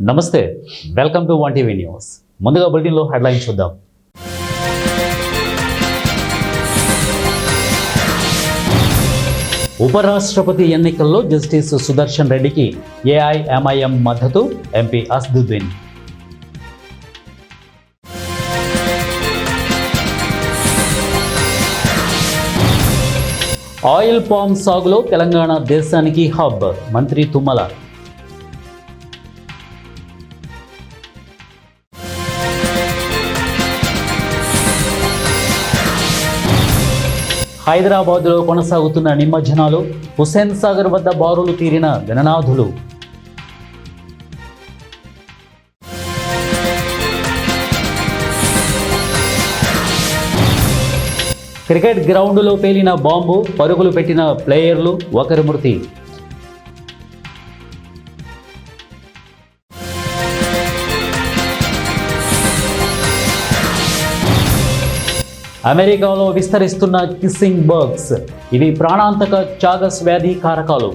నమస్తే, welcome to one TV news. ముందుగా బులెటిన్లో హెడ్లైన్ చూద్దాం. ఉపరాష్ట్రపతి ఎన్నికల్లో జస్టిస్ సుదర్శన్ రెడ్డికి ఏఐఎంఐఎం మద్దతు, ఎంపీ అసదుద్దీన్. ఆయిల్ పామ్ సాగులో తెలంగాణ దేశానికి హబ్, మంత్రి తుమ్మల. హైదరాబాద్లో కొనసాగుతున్న నిమజ్జనాలు, హుస్సేన్ సాగర్ వద్ద బారులు తీరిన గణనాథులు. క్రికెట్ గ్రౌండ్లో పేలిన బాంబు, పరుగులు పెట్టిన ప్లేయర్లు, ఒకరి మృతి. అమెరికాలో విస్తరిస్తున్న కిస్సింగ్ బర్గ్స్, ఇవి ప్రాణాంతక చాగస్ వ్యాధి కారకాలు.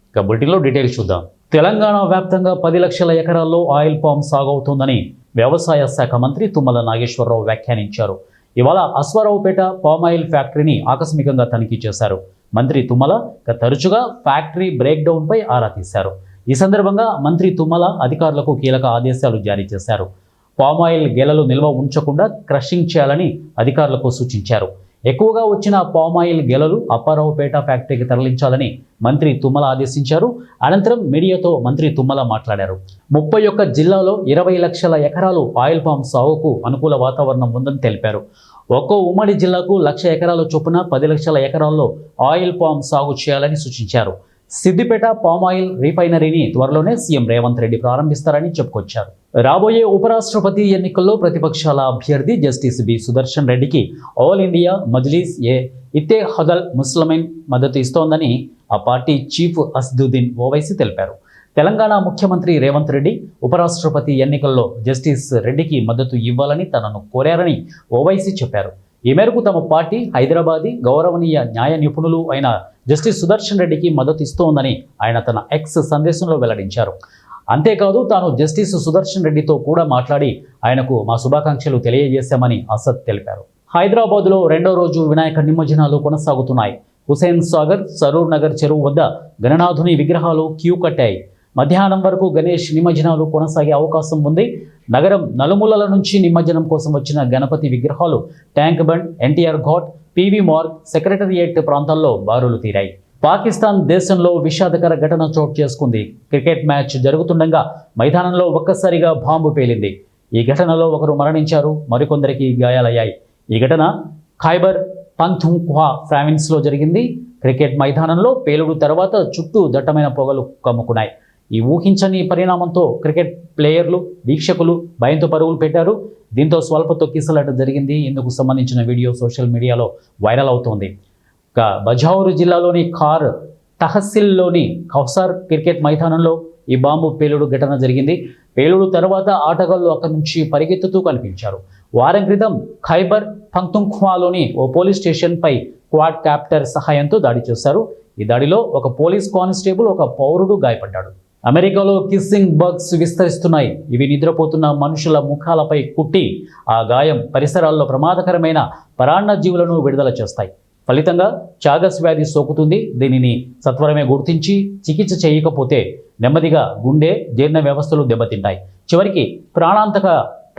ఇక బులెటిన్లో డీటెయిల్స్ చూద్దాం. తెలంగాణ వ్యాప్తంగా 10 లక్షల ఎకరాల్లో ఆయిల్ పామ్ సాగవుతోందని వ్యవసాయ శాఖ మంత్రి తుమ్మల నాగేశ్వరరావు వ్యాఖ్యానించారు. ఇవాళ అశ్వారావుపేట పామాయిల్ ఫ్యాక్టరీని ఆకస్మికంగా తనిఖీ చేశారు. మంత్రి తుమ్మల తరచుగా ఫ్యాక్టరీ బ్రేక్ డౌన్పై ఆరా తీశారు. ఈ సందర్భంగా మంత్రి తుమ్మల అధికారులకు కీలక ఆదేశాలు జారీ చేశారు. పామాయిల్ గెలలు నిల్వ ఉంచకుండా క్రషింగ్ చేయాలని అధికారులకు సూచించారు. ఎక్కువగా వచ్చిన పామాయిల్ గెలలు అప్పారావుపేట ఫ్యాక్టరీకి తరలించాలని మంత్రి తుమ్మల ఆదేశించారు. అనంతరం మీడియాతో మంత్రి తుమ్మల మాట్లాడారు. 31 జిల్లాలో 20 లక్షల ఎకరాలు ఆయిల్ పామ్ సాగుకు అనుకూల వాతావరణం ఉందని తెలిపారు. ఒక్కో ఉమ్మడి జిల్లాకు 1,00,000 ఎకరాల చొప్పున 10 లక్షల ఎకరాల్లో ఆయిల్ పామ్ సాగు చేయాలని సూచించారు. సిద్దిపేట పామాయిల్ రిఫైనరీని త్వరలోనే సీఎం రేవంత్ రెడ్డి ప్రారంభిస్తారని చెప్పుకొచ్చారు. రాబోయే ఉపరాష్ట్రపతి ఎన్నికల్లో ప్రతిపక్షాల అభ్యర్థి జస్టిస్ బి సుదర్శన్ రెడ్డికి ఆల్ ఇండియా మజ్లిస్ ఇత్తెహాదుల్ ముస్లిమీన్ మద్దతు ఇస్తోందని ఆ పార్టీ చీఫ్ అసదుద్దీన్ ఓవైసీ తెలిపారు. తెలంగాణ ముఖ్యమంత్రి రేవంత్ రెడ్డి ఉపరాష్ట్రపతి ఎన్నికల్లో జస్టిస్ రెడ్డికి మద్దతు ఇవ్వాలని తనను కోరారని ఓవైసీ చెప్పారు. ఈ మేరకు తమ పార్టీ హైదరాబాదీ గౌరవనీయ న్యాయ నిపుణులు అయిన జస్టిస్ సుదర్శన్ రెడ్డికి మద్దతు ఇస్తోందని ఆయన తన ఎక్స్ సందేశంలో వెల్లడించారు. అంతేకాదు తాను జస్టిస్ సుదర్శన్ రెడ్డితో కూడా మాట్లాడి ఆయనకు మా శుభాకాంక్షలు తెలియజేశామని అసద్ తెలిపారు. హైదరాబాద్లో 2వ రోజు వినాయక నిమజ్జనాలు కొనసాగుతున్నాయి. హుస్సేన్ సాగర్, సరూర్ నగర్ చెరువు వద్ద గణనాథుని విగ్రహాలు క్యూ కట్టాయి. మధ్యాహ్నం వరకు గణేష్ నిమజ్జనాలు కొనసాగే అవకాశం ఉంది. నగరం నలుమూలల నుంచి నిమజ్జనం కోసం వచ్చిన గణపతి విగ్రహాలు tank bund, NTR ghat, PV Marg, secretariat ప్రాంతాల్లో బారులు తీరాయి. పాకిస్తాన్ దేశంలో విషాదకర ఘటన చోటు చేసుకుంది. క్రికెట్ మ్యాచ్ జరుగుతుండగా మైదానంలో ఒక్కసారిగా బాంబు పేలింది. ఈ ఘటనలో ఒకరు మరణించారు, మరికొందరికి గాయాలయ్యాయి. ఈ ఘటన ఖైబర్ పఖ్తూన్ఖ్వా ప్రావిన్స్లో జరిగింది. క్రికెట్ మైదానంలో పేలుడు తర్వాత చుట్టూ దట్టమైన పొగలు కమ్ముకున్నాయి. ఈ ఊహించని పరిణామంతో క్రికెట్ ప్లేయర్లు, వీక్షకులు భయంతో పరుగులు పెట్టారు. దీంతో స్వల్ప తొక్కిసలాట జరిగింది. ఇందుకు సంబంధించిన వీడియో సోషల్ మీడియాలో వైరల్ అవుతోంది. బజారు జిల్లాలోని ఖార్ తహసిల్లోని కౌసార్ క్రికెట్ మైదానంలో ఈ బాంబు పేలుడు ఘటన జరిగింది. పేలుడు తర్వాత ఆటగాళ్లు అక్కడి నుంచి పరిగెత్తుతూ కనిపించారు. వారం క్రితం ఖైబర్ పఖ్తూన్ఖ్వాలోని ఓ పోలీస్ స్టేషన్పై క్వాడ్ క్యాప్టర్ సహాయంతో దాడి చేశారు. ఈ దాడిలో ఒక పోలీస్ కానిస్టేబుల్, ఒక పౌరుడు గాయపడ్డాడు. అమెరికాలో కిస్సింగ్ బగ్స్ విస్తరిస్తున్నాయి. ఇవి నిద్రపోతున్న మనుషుల ముఖాలపై కుట్టి ఆ గాయం పరిసరాల్లో ప్రమాదకరమైన పరాన్నజీవులను విడుదల చేస్తాయి. ఫలితంగా చాగస్ వ్యాధి సోకుతుంది. దీనిని సత్వరమే గుర్తించి చికిత్స చేయకపోతే నెమ్మదిగా గుండె, జీర్ణ వ్యవస్థలు దెబ్బతింటాయి. చివరికి ప్రాణాంతక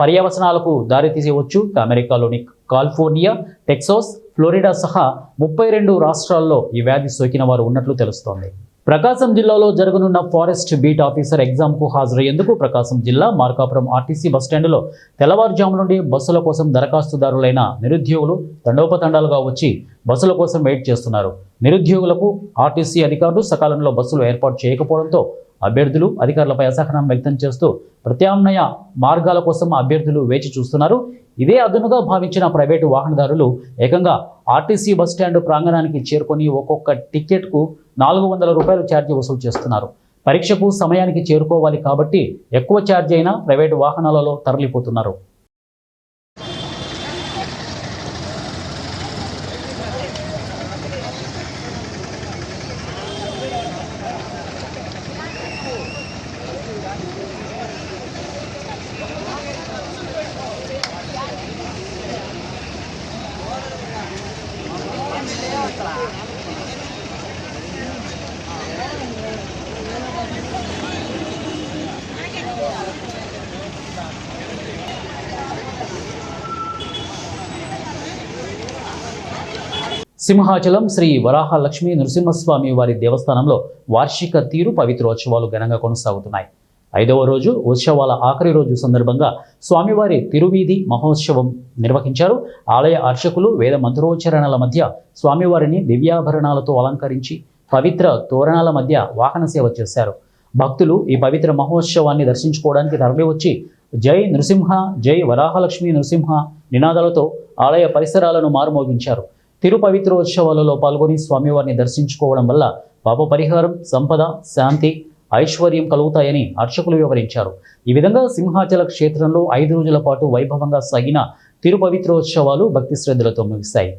పర్యవసనాలకు దారితీయవచ్చు. అమెరికాలోని కాలిఫోర్నియా, టెక్సాస్, ఫ్లోరిడా సహా 32 రాష్ట్రాల్లో ఈ వ్యాధి సోకిన వారు ఉన్నట్లు తెలుస్తోంది. ప్రకాశం జిల్లాలో జరగనున్న ఫారెస్ట్ బీట్ ఆఫీసర్ ఎగ్జామ్కు హాజరయ్యేందుకు ప్రకాశం జిల్లా మార్కాపురం ఆర్టీసీ బస్టాండులో తెల్లవారుజాము నుండి బస్సుల కోసం దరఖాస్తుదారులైన నిరుద్యోగులు తండోపతండాలుగా వచ్చి బస్సుల కోసం వెయిట్ చేస్తున్నారు. నిరుద్యోగులకు ఆర్టీసీ అధికారులు సకాలంలో బస్సులు ఏర్పాటు చేయకపోవడంతో అభ్యర్థులు అధికారులపై అసహనం వ్యక్తం చేస్తూ ప్రత్యామ్నాయ మార్గాల కోసం అభ్యర్థులు వేచి చూస్తున్నారు. ఇదే అదునుగా భావించిన ప్రైవేటు వాహనదారులు ఏకంగా ఆర్టీసీ బస్టాండ్ ప్రాంగణానికి చేరుకొని ఒక్కొక్క టికెట్కు 400 రూపాయలు ఛార్జీ వసూలు చేస్తున్నారు. పరీక్షకు సమయానికి చేరుకోవాలి కాబట్టి ఎక్కువ ఛార్జ్ అయినా ప్రైవేటు వాహనాలలో తరలిపోతున్నారు. సింహాచలం శ్రీ వరాహ లక్ష్మీ నృసింహస్వామి వారి దేవస్థానంలో వార్షిక తీరు పవిత్రోత్సవాలు ఘనంగా కొనసాగుతున్నాయి. 5వ రోజు ఉత్సవాల ఆఖరి రోజు సందర్భంగా స్వామివారి తిరువీధి మహోత్సవం నిర్వహించారు. ఆలయ అర్చకులు వేద మంత్రోచ్చరణల మధ్య స్వామివారిని దివ్యాభరణాలతో అలంకరించి పవిత్ర తోరణాల మధ్య వాహన సేవ చేశారు. భక్తులు ఈ పవిత్ర మహోత్సవాన్ని దర్శించుకోవడానికి తరలివచ్చి జై నృసింహ, జై వరాహలక్ష్మీ నృసింహ నినాదాలతో ఆలయ పరిసరాలను మారుమోగించారు. తిరు పవిత్రోత్సవాలలో పాల్గొని స్వామివారిని దర్శించుకోవడం వల్ల పాప పరిహారం, సంపద, శాంతి, ఐశ్వర్యం కలుగుతాయని అర్చకులు వివరించారు. ఈ విధంగా సింహాచల క్షేత్రంలో 5 రోజుల పాటు వైభవంగా సాగిన తిరు పవిత్రోత్సవాలు భక్తి శ్రద్ధలతో ముగిశాయి.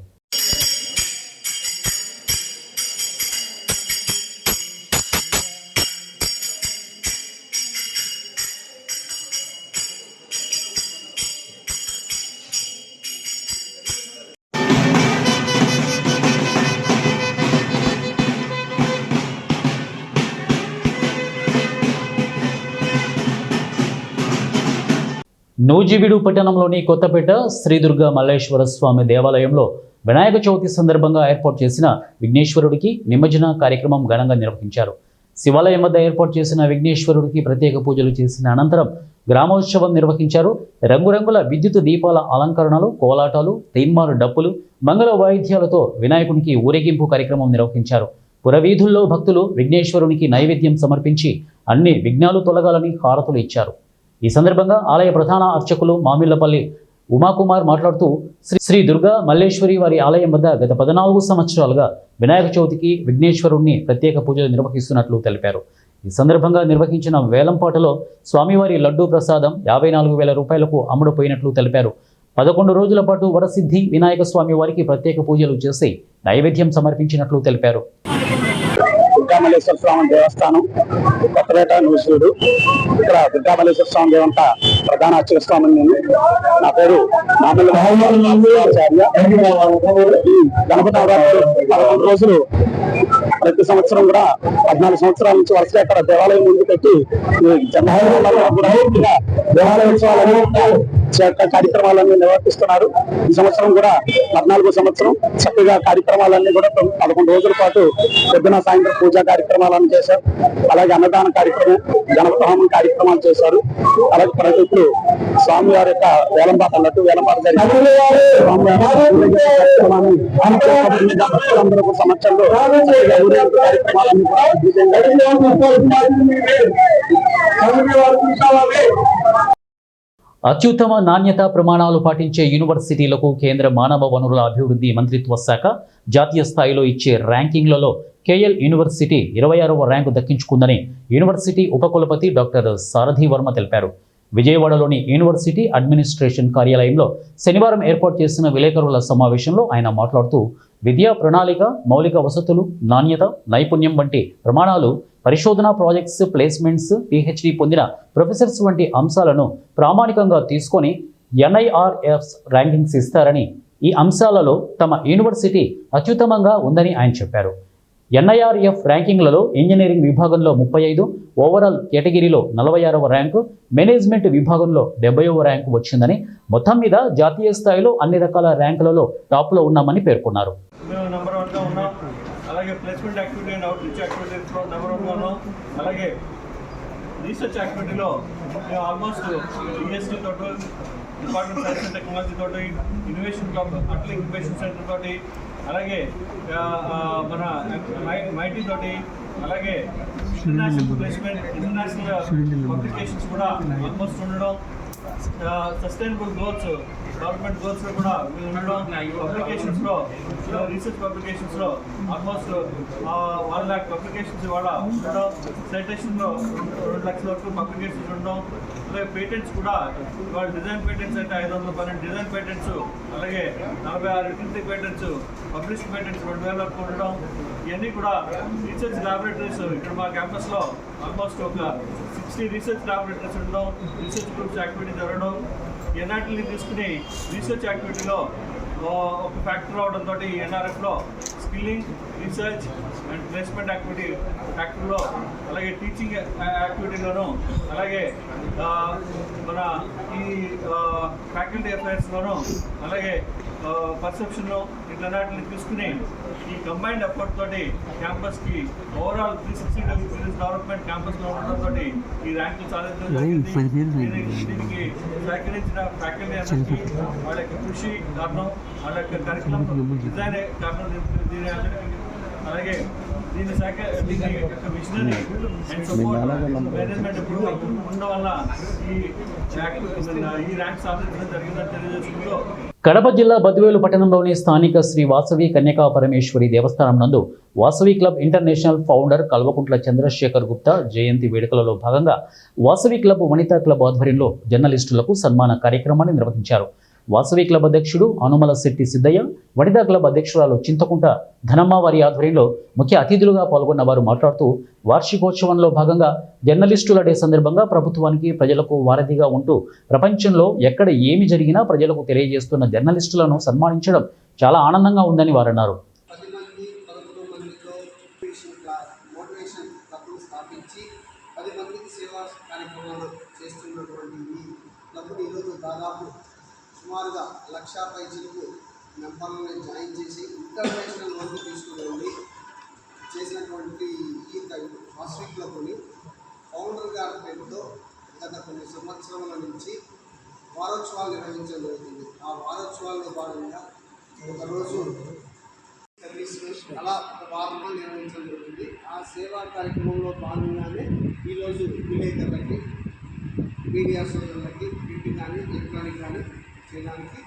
నూజివీడు పట్టణంలోని కొత్తపేట శ్రీ దుర్గా మల్లేశ్వర స్వామి దేవాలయంలో వినాయక చవితి సందర్భంగా ఏర్పాటు చేసిన విఘ్నేశ్వరుడికి నిమజ్జన కార్యక్రమం ఘనంగా నిర్వహించారు. శివాలయం వద్ద ఏర్పాటు చేసిన విఘ్నేశ్వరుడికి ప్రత్యేక పూజలు చేసిన అనంతరం గ్రామోత్సవం నిర్వహించారు. రంగురంగుల విద్యుత్ దీపాల అలంకరణలు, కోలాటాలు, తీన్మారు డప్పులు, మంగళ వాయిద్యాలతో వినాయకునికి ఊరేగింపు కార్యక్రమం నిర్వహించారు. పురవీధుల్లో భక్తులు విఘ్నేశ్వరునికి నైవేద్యం సమర్పించి అన్ని విఘ్నాలు తొలగాలని హారతులు ఇచ్చారు. ఈ సందర్భంగా ఆలయ ప్రధాన అర్చకులు మామిళ్లపల్లి ఉమాకుమార్ మాట్లాడుతూ శ్రీ దుర్గా మల్లేశ్వరి వారి ఆలయం వద్ద గత 14 సంవత్సరాలుగా వినాయక చవితికి విఘ్నేశ్వరుణ్ణి ప్రత్యేక పూజలు నిర్వహిస్తున్నట్లు తెలిపారు. ఈ సందర్భంగా నిర్వహించిన వేలంపాటలో స్వామివారి లడ్డూ ప్రసాదం 54,000 రూపాయలకు అమ్ముడుపోయినట్లు తెలిపారు. 11 రోజుల పాటు వరసిద్ధి వినాయక స్వామి వారికి ప్రత్యేక పూజలు చేసి నైవేద్యం సమర్పించినట్లు తెలిపారు. దుర్గామల్లేశ్వర స్వామి దేవస్థానం కొత్తపేట నూజివీడు. ఇక్కడ దుర్గామల్లేశ్వర స్వామి దేవంత ప్రధాన అర్చక స్వామి. నా పేరు ఈ గణపతి నవరాత్రులు 11 రోజులు ప్రతి సంవత్సరం కూడా 14 సంవత్సరాల నుంచి వరుసగా ఇక్కడ దేవాలయం ముందు పెట్టి దేవాలయ ఉత్సవాలను కార్యక్రమాలన్నీ నిర్వర్తిస్తున్నారు. ఈ సంవత్సరం కూడా 14వ సంవత్సరం చక్కగా కార్యక్రమాలన్నీ కూడా 11 రోజుల పాటు పొద్దున సాయంత్రం పూజా కార్యక్రమాలను చేశారు. అలాగే అన్నదాన కార్యక్రమం, గణపతి హోమం కార్యక్రమాలు చేశారు. అలాగే ప్రజలు స్వామి వారి యొక్క వేలంపాట అన్నట్టు వేలంపాట జరిగింది. సమక్షంలో కార్యక్రమాలన్నీ అత్యుత్తమ నాణ్యతా ప్రమాణాలు పాటించే యూనివర్సిటీలకు కేంద్ర మానవ వనరుల అభివృద్ధి మంత్రిత్వ శాఖ జాతీయ స్థాయిలో ఇచ్చే ర్యాంకింగ్లలో కేఎల్ యూనివర్సిటీ 26వ ర్యాంకు దక్కించుకుందని యూనివర్సిటీ ఉపకులపతి డాక్టర్ సారథి వర్మ తెలిపారు. విజయవాడలోని యూనివర్సిటీ అడ్మినిస్ట్రేషన్ కార్యాలయంలో శనివారం ఏర్పాటు చేసిన విలేకరుల సమావేశంలో ఆయన మాట్లాడుతూ విద్యా ప్రణాళిక, మౌలిక వసతులు, నాణ్యత, నైపుణ్యం వంటి ప్రమాణాలు, పరిశోధన ప్రాజెక్ట్స్, ప్లేస్మెంట్స్, పిహెచ్డి పొందిన ప్రొఫెసర్స్ వంటి అంశాలను ప్రామాణికంగా తీసుకొని ఎన్ఐఆర్ఎఫ్ ర్యాంకింగ్స్ ఇస్తారని, ఈ అంశాలలో తమ యూనివర్సిటీ అత్యుత్తమంగా ఉందని ఆయన చెప్పారు. ఎన్ఐఆర్ఎఫ్ ర్యాంకింగ్లలో ఇంజనీరింగ్ విభాగంలో 35, ఓవరాల్ కేటగిరీలో 46వ ర్యాంకు, మేనేజ్మెంట్ విభాగంలో 70వ ర్యాంకు వచ్చిందని, మొత్తం మీద జాతీయ స్థాయిలో అన్ని రకాల ర్యాంకులలో టాప్లో ఉన్నామని పేర్కొన్నారు. అలాగే ప్లేస్మెంట్ యాక్టివిటీ అండ్ అవుట్రీచ్ యాక్టివిటీస్లో నెంబర్ 1గా ఉన్నాం. అలాగే రీసెర్చ్ యాక్టివిటీలో మేము ఆల్మోస్ట్ యూనివర్సిటీ తోటి, డిపార్ట్మెంట్ సైన్స్ అండ్ టెక్నాలజీ తోటి, innovation club, Atal incubation centre తోటి, అలాగే మన మైటీ తోటి, అలాగే ఇంటర్నేషనల్ ప్లేస్మెంట్, ఇంటర్నేషనల్ పబ్లికేషన్స్ కూడా ఆల్మోస్ట్ ఉండడం, సస్టైనబుల్ గోల్స్, గవర్నమెంట్ గోల్స్లో కూడా ఉండడం, పబ్లికేషన్స్లో, రీసెర్చ్ పబ్లికేషన్స్లో ఆల్మోస్ట్ 1 lakh పబ్లికేషన్స్ కూడా ఉండడం, సైటేషన్లో 2 లక్షల వరకు పబ్లికేషన్స్ ఉండడం, అలాగే పేటెంట్స్ కూడా ఇవాళ డిజైన్ పేటెంట్స్ అంటే 512 డిజైన్ పేటెంట్స్, అలాగే 46 రిటర్న్ పేటెంట్స్, పబ్లిష్డ్ పేటెంట్స్ 2000 వరకు ఉండడం. ఇవన్నీ కూడా రీసెర్చ్ ల్యాబొరేటరీస్ ఇక్కడ మా క్యాంపస్లో ఆల్మోస్ట్ ఒక 60 రీసెర్చ్ ల్యాబొరేటరీస్ ఉండడం, రీసెర్చ్ గ్రూప్స్ యాక్టివిటీ జరగడం. ఎన్ఆర్టీని తీసుకుని రీసెర్చ్ యాక్టివిటీలో ఒక ఫ్యాక్టర్ అవడంతో ఎన్ఆర్ఎఫ్లో స్కిల్లింగ్, రీసెర్చ్ అండ్ ప్లేస్మెంట్ యాక్టివిటీలో, అలాగే టీచింగ్ యాక్టివిటీలోను, అలాగే మన ఈ ఫ్యాకల్టీ అఫైర్స్లోను, అలాగే పర్సెప్షన్లో ఇట్లాంటిని తీసుకుని ఈ కంబైన్డ్ ఎఫర్ట్ తోటి క్యాంపస్కి ఓవరాల్ 360 డిగ్రీస్ డెవలప్మెంట్ క్యాంపస్లో ఉండడంతో ఈ ర్యాంకులు సాధించడం జరిగింది. దీనికి సహకరించిన ఫ్యాకల్టీ అందరికీ వాళ్ళ యొక్క కృషి కారణం, వాళ్ళ యొక్క కరికులం డిజైన్ కారణం. దీని అలాగే దీని యొక్క విజనరీ అండ్ సపోర్ట్ మేనేజ్మెంట్ ఎప్పుడు ఉండడం వల్ల ఈ ర్యాంక్ సాధించడం జరిగిందని తెలియజేసుకుంటూ కడప జిల్లా బద్వేలు పట్టణంలోని స్థానిక శ్రీ వాసవి కన్యకా పరమేశ్వరి దేవస్థానం నందు Vasavi club international founder Kalvakuntla Chandrasekhar Gupta జయంతి వేడుకలలో భాగంగా వాసవి క్లబ్ వనితా క్లబ్ ఆధ్వర్యంలో జర్నలిస్టులకు సన్మాన కార్యక్రమాన్ని నిర్వహించారు. వాసవి క్లబ్ అధ్యక్షుడు అనుమల శెట్టి సిద్ధయ్య, వనితా క్లబ్ అధ్యక్షురాలు చింతకుంట ధనమ్మ వారి ఆధ్వర్యంలో ముఖ్య అతిథులుగా పాల్గొన్న వారు మాట్లాడుతూ వార్షికోత్సవంలో భాగంగా జర్నలిస్టుల డే సందర్భంగా ప్రభుత్వానికి ప్రజలకు వారధిగా ఉంటూ ప్రపంచంలో ఎక్కడ ఏమి జరిగినా ప్రజలకు తెలియజేస్తున్న జర్నలిస్టులను సన్మానించడం చాలా ఆనందంగా ఉందని వారు అన్నారు. సుమారుగా 1,00,000 పైచలకు మెంబర్లను జాయిన్ చేసి ఇంటర్నేషనల్ వరకు తీసుకుని చేసినటువంటి ఈ వాసవి క్లబ్ని ఫౌండర్ గారి పేరుతో గత కొన్ని సంవత్సరాల నుంచి వారోత్సవాలు నిర్వహించడం జరుగుతుంది. ఆ వారోత్సవాల్లో భాగంగా ఒకరోజు అలా ఒక వారంలో నిర్వహించడం జరుగుతుంది. ఆ సేవా కార్యక్రమంలో భాగంగానే ఈరోజు విలేకరులకి, మీడియా సోదరులకి ప్రింట్ కానీ ఎలక్ట్రానిక్ కానీ చేయడానికి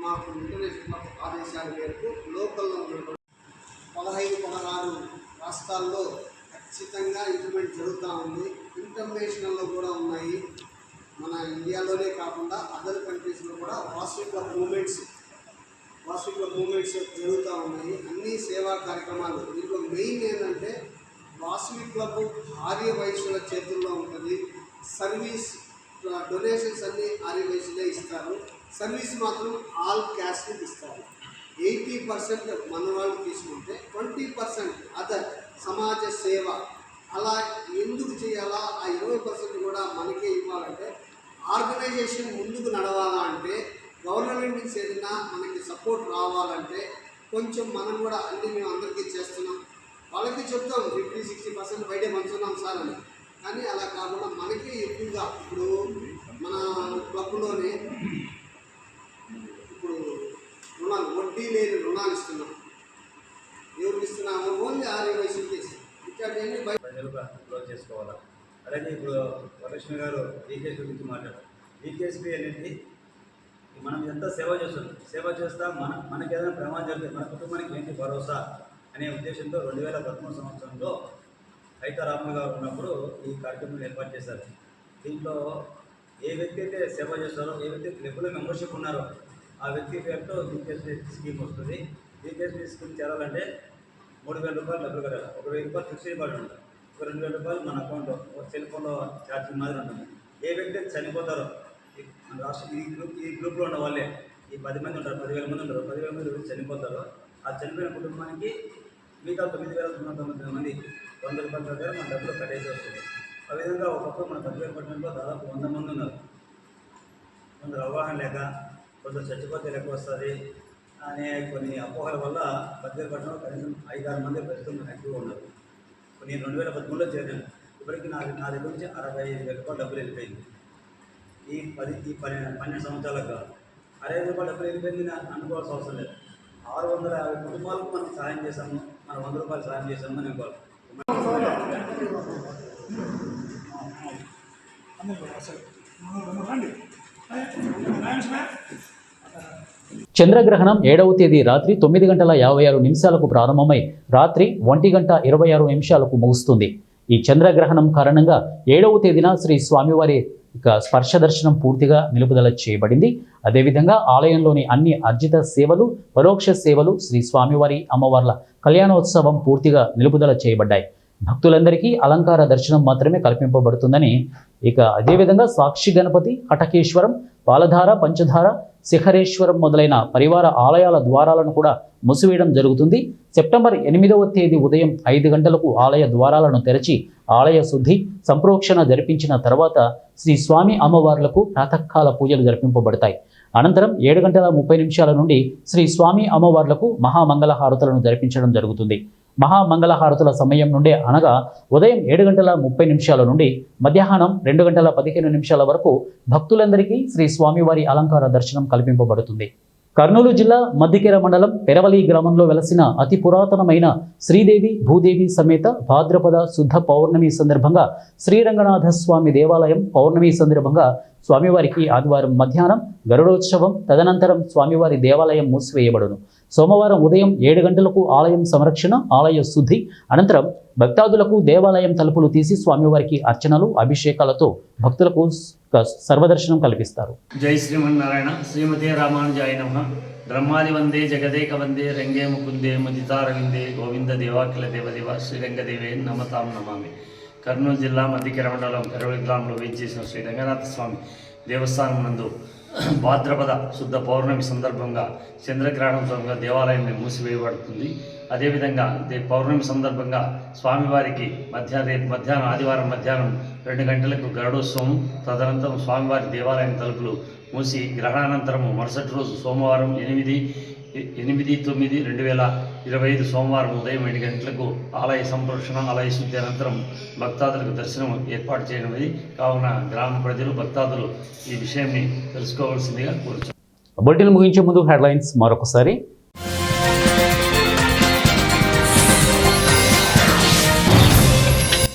మాకు ఇంటర్నేషనల్ ఆదేశాల మేరకు లోకల్లో ఉన్న 15-16 రాష్ట్రాల్లో ఖచ్చితంగా ఇంప్లిమెంట్ జరుగుతూ ఉంది. ఇంటర్నేషనల్లో కూడా ఉన్నాయి. మన ఇండియాలోనే కాకుండా అదర్ కంట్రీస్లో కూడా వాసవి క్లబ్ మూమెంట్స్ జరుగుతూ ఉన్నాయి. అన్ని సేవా కార్యక్రమాలు. దీంట్లో మెయిన్ ఏంటంటే వాసవి క్లబ్ ఆర్య వైశ్యుల చేతుల్లో ఉంటుంది. సర్వీస్ డొనేషన్స్ అన్నీ ఆర్య వైశ్యులే ఇస్తారు. సర్వీస్ మాత్రం ఆల్ క్యాస్ట్కి ఇస్తారు. 80% మన వాళ్ళు తీసుకుంటే 20% అదర్ సమాజ సేవ. అలా ఎందుకు చేయాలా? ఆ 20% కూడా మనకే ఇవ్వాలంటే ఆర్గనైజేషన్ ముందుకు నడవాలా అంటే, గవర్నమెంట్ నుంచి ఏదైనా మనకి సపోర్ట్ రావాలంటే కొంచెం మనం కూడా అన్నీ మేము అందరికీ చేస్తున్నాం. వాళ్ళకి చెప్తాం 50-60% బయటే పంచున్నాం సార్ అని. కానీ అలా కాకుండా మనకి ఎక్కువగా ఇప్పుడు మన క్లబ్లోనే ఇప్పుడు రుణాలు, వడ్డీ లేని రుణాలు ఇస్తున్నాం. ఎవరికి ఇస్తున్నాము? ఓన్లీ ఆర్య వయసుకి ఇస్తాం. ఇట్లాంటివన్నీ ప్రజలుగా క్లోజ్ చేసుకోవాలి. అలాగే ఇప్పుడు వరలక్ష్మి గారు ఈకేఎస్పీ గురించి మాట్లాడారు. ఈకేఎస్పీ అనేది మనం ఎంత సేవ చేస్తా మనకి ఏదైనా ప్రమాదం జరిగితే మన కుటుంబానికి ఏంటి భరోసా అనే ఉద్దేశంతో 2013 సంవత్సరంలో ఐతారామ గారు ఉన్నప్పుడు ఈ కార్యక్రమం ఏర్పాటు చేశారు. దీంట్లో ఏ వ్యక్తి అయితే సేవ చేస్తారో, ఏ వ్యక్తి క్లబ్లో మెంబర్షిప్ ఉన్నారో ఆ వ్యక్తి పేరుతో ఈకేఎస్పీ స్కీమ్ వస్తుంది. ఈకేఎస్పీ స్కీమ్ చేరాలంటే 3,000 రూపాయలు డబ్బులు కట్టాలి. 1,000 రూపాయలు ఫిక్స్డ్ డిపాజిట్ ఉంటుంది. 2,000 రూపాయలు మన అకౌంట్లో సెల్ ఫోన్లో ఛార్జింగ్ మాదిరి ఉంటుంది. ఏ వ్యక్తి అయితే చనిపోతారో మన రాష్ట్ర ఈ గ్రూప్లో ఉన్న వాళ్ళే ఈ 10 మంది ఉంటారు, 10,000 మంది ఉంటారు. 10,000 మంది చనిపోతారో ఆ చనిపోయిన కుటుంబానికి మిగతా 9,999 మంది 100 రూపాయల దగ్గర మన డబ్బులు కట్టేసి వస్తుంది. ఆ విధంగా ఒకప్పుడు మన బద్వేలు పట్టణంలో దాదాపు 100 మంది ఉన్నారు. కొందరు అవగాహన లేక, కొందరు చచ్చిపోతే లెక్క వస్తుంది అనే కొన్ని అపోహల వల్ల బద్వేలు పట్టణంలో కనీసం 5-6 మంది ప్రస్తుతం యాక్టివ్గా ఉన్నారు. నేను 2013లో చేరాను. ఇప్పటికీ నా దగ్గర నుంచి 65,000 రూపాయలు డబ్బులు వెళ్ళిపోయింది. ఈ 12 సంవత్సరాలకు 65,000 రూపాయలు డబ్బులు వెళ్ళిపోయింది అనుకోవాల్సిన అవసరం లేదు. 650 కుటుంబాలకు మనం సహాయం చేశాము, మనం 100 రూపాయలు సహాయం చేశాము అని అనుకోవాలి. చంద్రగ్రహణం 7వ తేదీ రాత్రి 9:56 ప్రారంభమై రాత్రి 1:26 ముగుస్తుంది. ఈ చంద్రగ్రహణం కారణంగా 7వ తేదీన శ్రీ స్వామివారి స్పర్శ దర్శనం పూర్తిగా నిలుపుదల చేయబడింది. అదేవిధంగా ఆలయంలోని అన్ని అర్జిత సేవలు, పరోక్ష సేవలు, శ్రీ స్వామివారి అమ్మవార్ల కళ్యాణోత్సవం పూర్తిగా నిలుపుదల చేయబడ్డాయి. భక్తులందరికీ అలంకార దర్శనం మాత్రమే కల్పింపబడుతుందని, ఇక అదేవిధంగా సాక్షి గణపతి, హటకేశ్వరం, పాలధార, పంచధార, శిఖరేశ్వరం మొదలైన పరివార ఆలయాల ద్వారాలను కూడా మూసివేయడం జరుగుతుంది. సెప్టెంబర్ 8వ తేదీ ఉదయం 5 గంటలకు ఆలయ ద్వారాలను తెరచి ఆలయ శుద్ధి, సంప్రోక్షణ జరిపించిన తర్వాత శ్రీ స్వామి అమ్మవార్లకు ప్రాతకాల పూజలు జరిపింపబడతాయి. అనంతరం 7:30 నుండి శ్రీ స్వామి అమ్మవార్లకు మహామంగళహారతులను జరిపించడం జరుగుతుంది. మహామంగళహారతుల సమయం నుండి అనగా ఉదయం 7:30 నుండి మధ్యాహ్నం 2:15 వరకు భక్తులందరికీ శ్రీ స్వామివారి అలంకార దర్శనం కల్పింపబడుతుంది. కర్నూలు జిల్లా మద్దికెర మండలం పెరవలి గ్రామంలో వెలసిన అతి పురాతనమైన శ్రీదేవి భూదేవి సమేత భాద్రపద శుద్ధ పౌర్ణమి సందర్భంగా శ్రీరంగనాథ స్వామి దేవాలయం పౌర్ణమి సందర్భంగా స్వామివారికి ఆదివారం మధ్యాహ్నం గరుడోత్సవం, తదనంతరం స్వామివారి దేవాలయం మూసివేయబడును. సోమవారం ఉదయం 7 గంటలకు ఆలయం సంరక్షణ, ఆలయ శుద్ధి అనంతరం భక్తాదులకు దేవాలయం తలుపులు తీసి స్వామివారికి అర్చనలు, అభిషేకాలతో భక్తులకు సర్వదర్శనం కల్పిస్తారు. జై శ్రీమన్నారాయణ. శ్రీమతే రామానుజాయ నమః. బ్రహ్మాది వందే జగదేక వందే రంగే ముకుందే ముదితారవిందే గోవింద దేవాఖిల దేవదేవ శ్రీరంగదేవే నమతాం నమామి. కర్నూలు జిల్లా మద్దికెర మండలం పెరవలి గ్రామంలో వేయించేసిన శ్రీ రంగనాథ స్వామి దేవస్థానం నందు భాద్రపద శుద్ధ పౌర్ణమి సందర్భంగా చంద్రగ్రహణం సందర్భంగా దేవాలయం మూసివేయబడుతుంది. అదేవిధంగా పౌర్ణమి సందర్భంగా స్వామివారికి మధ్యాహ్నం ఆదివారం మధ్యాహ్నం 2 గంటలకు గరుడోత్సవం, తదనంతరం స్వామివారి దేవాలయం తలుపులు మూసి గ్రహణానంతరము మరుసటి రోజు సోమవారం 8/9/2025 సోమవారం ఉదయం 7 గంటలకు ఆలయ సంరక్షణ, ఆలయ శుద్ధి అనంతరం భక్తాదులకు దర్శనం ఏర్పాటు చేయనున్నది. కావున గ్రామ ప్రజలు, భక్తాదులు ఈ విషయాన్ని తెలుసుకోవాల్సిందిగా కోరుచున్నాను. బులెటిన్ ముగించే ముందు హెడ్లైన్స్ మరొకసారి.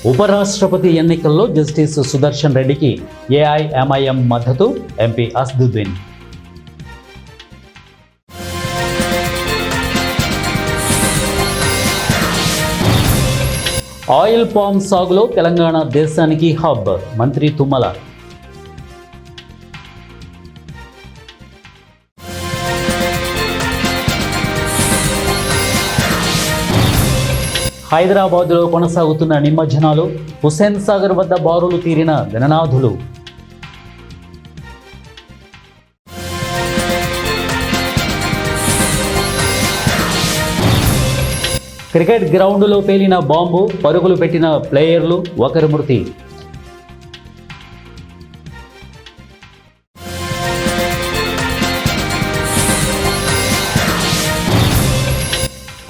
ఉపరాష్ట్రపతి ఎన్నికల్లో జస్టిస్ సుదర్శన్ రెడ్డికి ఏఐఎంఐఎం మద్దతు, ఎంపీ అసదుద్దీన్. ఆయిల్ పామ్ సాగులో తెలంగాణ దేశానికి హబ్, మంత్రి తుమ్మల. హైదరాబాద్లో కొనసాగుతున్న నిమజ్జనాలు, హుస్సేన్ సాగర్ వద్ద బారులు తీరిన గణనాథులు. క్రికెట్ గ్రౌండ్లో పేలిన బాంబు, పరుగులు పెట్టిన ప్లేయర్లు, ఒకరి మృతి.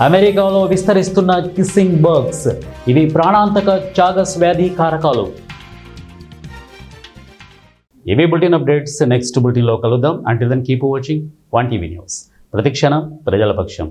అమెరికాలో విస్తరిస్తున్న కిస్సింగ్ బర్గ్స్, ఇవి ప్రాణాంతక చాగస్ వ్యాధి కారకాలు. ఇవి బులెటిన్ అప్డేట్స్. నెక్స్ట్ బులెటిన్లో కలుద్దాం. Until then keep watching 1 TV news. ప్రతిక్షణం ప్రజల పక్షం.